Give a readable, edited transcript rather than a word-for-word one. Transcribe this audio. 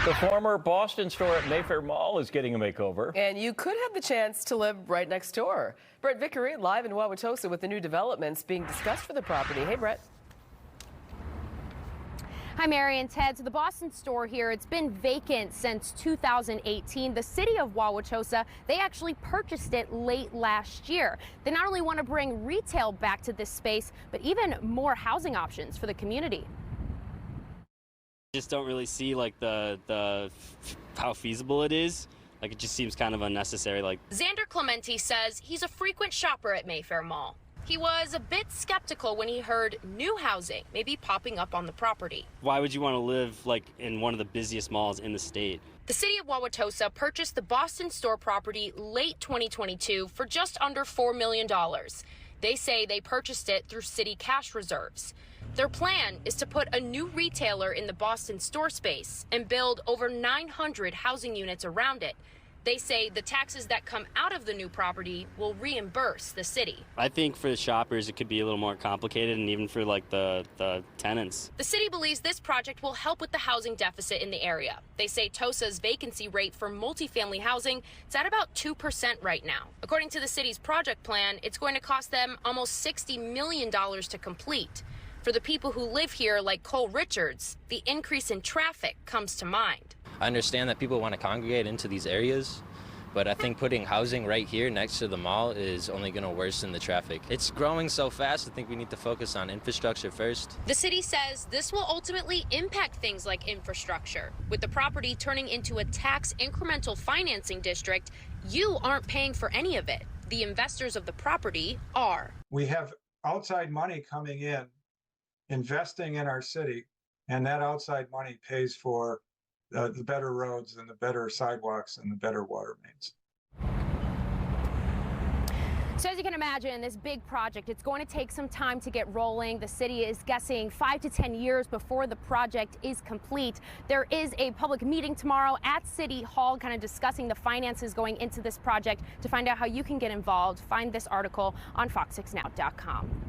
The former Boston store at Mayfair Mall is getting a makeover. And you could have the chance to live right next door. Brett Vickery live in Wauwatosa with the new developments being discussed for the property. Hey, Brett. Hi, Mary and Ted. So the Boston store here, it's been vacant since 2018. The city of Wauwatosa, they actually purchased it late last year. They not only want to bring retail back to this space, but even more housing options for the community. Just don't really see like how feasible it is. Like it just seems kind of unnecessary. Like Xander Clementi says he's a frequent shopper at Mayfair Mall. He was a bit skeptical when he heard new housing maybe popping up on the property. Why would you want to live like in one of the busiest malls in the state? The city of Wauwatosa purchased the Boston store property late 2022 for just under $4 million. They say they purchased it through city cash reserves. Their plan is to put a new retailer in the Boston store space and build over 900 housing units around it. They say the taxes that come out of the new property will reimburse the city. I think for the shoppers it could be a little more complicated, and even for like the tenants. The city believes this project will help with the housing deficit in the area. They say Tosa's vacancy rate for multifamily housing is at about 2% right now. According to the city's project plan, it's going to cost them almost $60 million to complete. For the people who live here, like Cole Richards, the increase in traffic comes to mind. I understand that people want to congregate into these areas, but I think putting housing right here next to the mall is only going to worsen the traffic. It's growing so fast, I think we need to focus on infrastructure first. The city says this will ultimately impact things like infrastructure. With the property turning into a tax incremental financing district, you aren't paying for any of it. The investors of the property are. We have outside money coming in, investing in our city, and that outside money pays for the better roads and the better sidewalks and the better water mains. So as you can imagine, this big project, it's going to take some time to get rolling. The city is guessing 5 to 10 years before the project is complete. There is a public meeting tomorrow at City Hall kind of discussing the finances going into this project. To find out how you can get involved, find this article on fox6now.com.